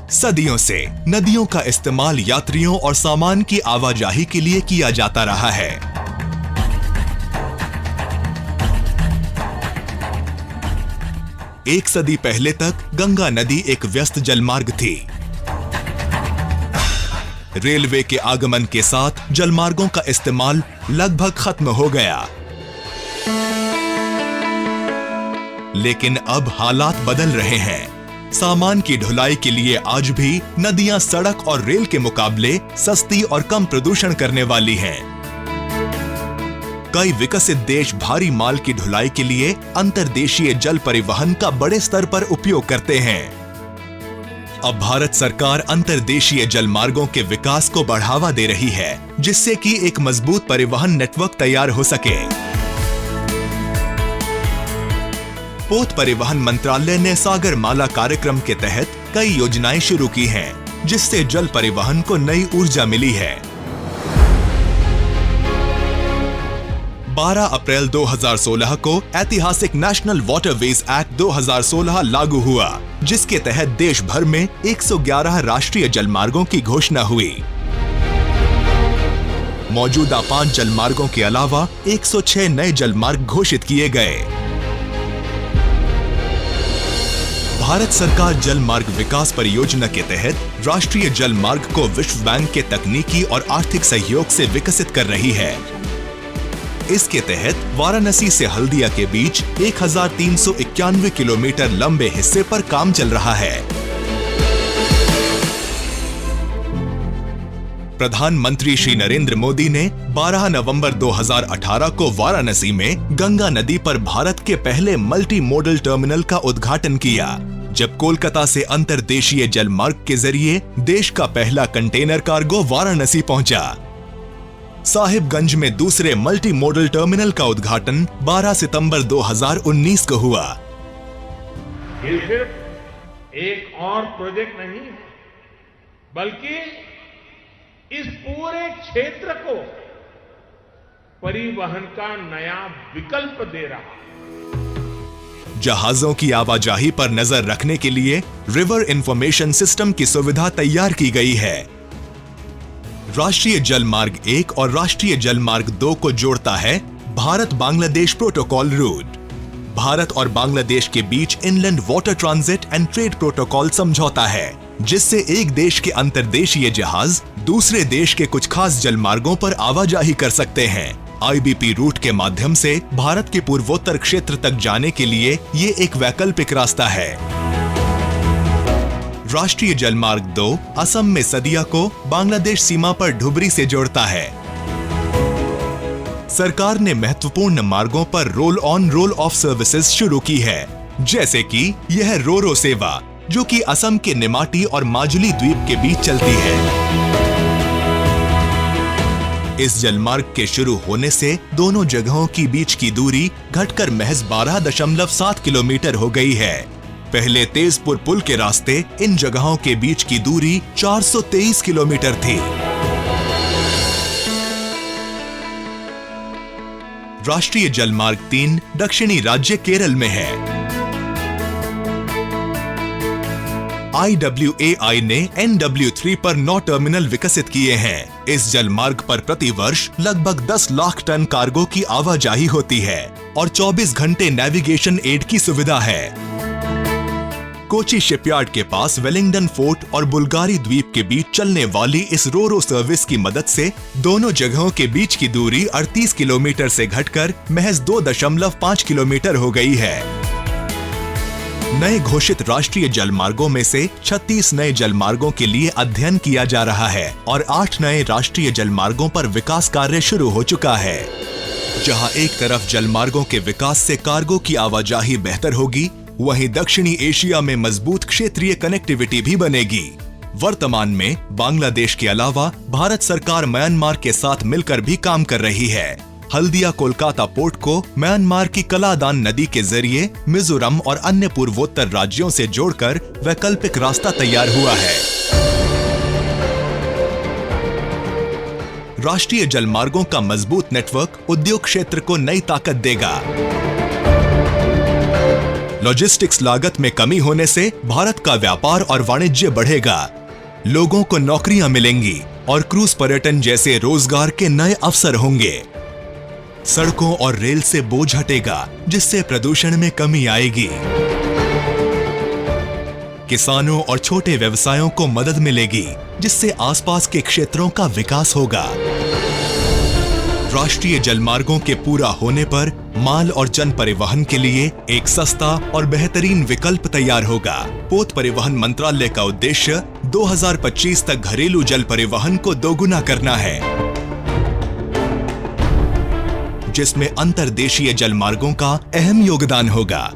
सदियों से नदियों का इस्तेमाल यात्रियों और सामान की आवाजाही के लिए किया जाता रहा है। एक सदी पहले तक गंगा नदी एक व्यस्त जलमार्ग थी। रेलवे के आगमन के साथ जलमार्गों का इस्तेमाल लगभग खत्म हो गया। लेकिन अब हालात बदल रहे हैं। सामान की ढुलाई के लिए आज भी नदियां सड़क और रेल के मुकाबले सस्ती और कम प्रदूषण करने वाली हैं। कई विकसित देश भारी माल की ढुलाई के लिए अंतर्देशीय जल परिवहन का बड़े स्तर पर उपयोग करते हैं। अब भारत सरकार अंतर्देशीय जल मार्गों के विकास को बढ़ावा दे रही है, जिससे कि एक मजबूत परिवहन नेटवर्क तैयार हो सके। पोत परिवहन मंत्रालय ने सागर माला कार्यक्रम के तहत कई योजनाएं शुरू की हैं, जिससे जल परिवहन को नई ऊर्जा मिली है। 12 अप्रैल 2016 को ऐतिहासिक नेशनल वाटरवेज एक्ट 2016 लागू हुआ, जिसके तहत देश भर में 111 राष्ट्रीय जलमार्गों की घोषणा हुई। मौजूदा 5 जलमार्गों के अलावा 106 नए जलमार्ग घोषित किए गए। भारत सरकार जल मार्ग विकास परियोजना के तहत राष्ट्रीय जल मार्ग को विश्व बैंक के तकनीकी और आर्थिक सहयोग से विकसित कर रही है। इसके तहत वाराणसी से हल्दिया के बीच 1391 किलोमीटर लंबे हिस्से पर काम चल रहा है। प्रधानमंत्री श्री नरेंद्र मोदी ने 12 नवंबर 2018 को वाराणसी में गंगा नदी पर भारत के पहले मल्टी मोडल टर्मिनल का उद्घाटन किया, जब कोलकाता से अंतर्देशीय जल मार्ग के जरिए देश का पहला कंटेनर कार्गो वाराणसी पहुंचा। साहिबगंज में दूसरे मल्टी मोडल टर्मिनल का उद्घाटन 12 सितंबर 2019 को हुआ। ये सिर्फ एक और प्रोजेक्ट नहीं है, बल्कि इस पूरे क्षेत्र को परिवहन का नया विकल्प दे रहा है। जहाजों की आवाजाही पर नजर रखने के लिए रिवर इंफॉर्मेशन सिस्टम की सुविधा तैयार की गई है। राष्ट्रीय जल मार्ग 1 और राष्ट्रीय जल मार्ग 2 को जोड़ता है भारत बांग्लादेश प्रोटोकॉल रूट। भारत और बांग्लादेश के बीच inland water transit and trade protocol समझौता है, जिससे एक देश के अंतर्देशीय जहाज दूसरे देश के कुछ खास जलमार्गों पर आवाजाही कर सकते हैं। आईबीपी रूट के माध्यम से भारत के पूर्वोत्तर क्षेत्र तक जाने के लिए ये एक वैकल्पिक रास्ता है। राष्ट्रीय जलमार्ग 2 असम में सदिया को बांग्लादेश सीमा पर ढुबरी से जोड़ता है। सरकार ने महत्वपूर्ण मार्गों पर roll on roll of services शुरू की है, जैसे कि यह रोरो सेवा, जो कि असम के निमाटी और माजुली द्वीप के बीच चलती है। इस जलमार्ग के शुरू होने से दोनों जगहों की बीच की दूरी घटकर महज 12.7 किलोमीटर हो गई है। पहले तेजपुर पुल के रास्ते इन जगहों के बीच की दूरी 423 किलोमीटर थी। राष्ट्रीय जलमार्ग 3 दक्षिणी राज्य केरल में है। IWAI ने NW3 पर 9 टर्मिनल विकसित किए हैं। इस जलमार्ग पर प्रतिवर्ष लगभग 10 लाख टन कार्गो की आवाजाही होती है और 24 घंटे नेविगेशन एड की सुविधा है। कोची शिपयार्ड के पास वेलिंगडन फोर्ट और बुल्गारी द्वीप के बीच चलने वाली इस रोरो सर्विस की मदद से दोनों जगहों के बीच की दूरी 38 किलोमीटर से घटकर महज 2.5 किलोमीटर हो गई है। नए घोषित राष्ट्रीय जलमार्गों में से 36 नए जलमार्गों के लिए अध्ययन किया जा रहा है और 8 नए राष्ट्रीय जलमार्गों पर विकास कार्य शुरू हो चुका है। जहां एक तरफ जलमार्गों के विकास से कार्गो की आवाजाही बेहतर होगी, वहीं दक्षिणी एशिया में मजबूत क्षेत्रीय कनेक्टिविटी भी बनेगी। वर्तमान में बांग्लादेश के अलावा भारत सरकार म्यांमार के साथ मिलकर भी काम कर रही है। हल्दिया कोलकाता पोर्ट को म्यांमार की कलादान नदी के जरिए मिजोरम और अन्य पूर्वोत्तर राज्यों से जोड़कर वैकल्पिक रास्ता तैयार हुआ है। राष्ट्रीय जलमार्गों का मजबूत नेटवर्क उद्योग क्षेत्र को नई ताकत देगा। लॉजिस्टिक्स लागत में कमी होने से भारत का व्यापार और वाणिज्य बढ़ेगा। लोगों को नौकरियां मिलेंगी और क्रूज पर्यटन जैसे रोजगार के नए अवसर होंगे। सड़कों और रेल से बोझ हटेगा, जिससे प्रदूषण में कमी आएगी। किसानों और छोटे व्यवसायों को मदद मिलेगी, जिससे आसपास के क्षेत्रों का विकास होगा। राष्ट्रीय जलमार्गों के पूरा होने पर माल और जन परिवहन के लिए एक सस्ता और बेहतरीन विकल्प तैयार होगा। पोत परिवहन मंत्रालय का उद्देश्य 2025 तक घरेलू जल परिवहन को दोगुना करना है, जिसमें अंतर्देशीय जलमार्गों का अहम योगदान होगा।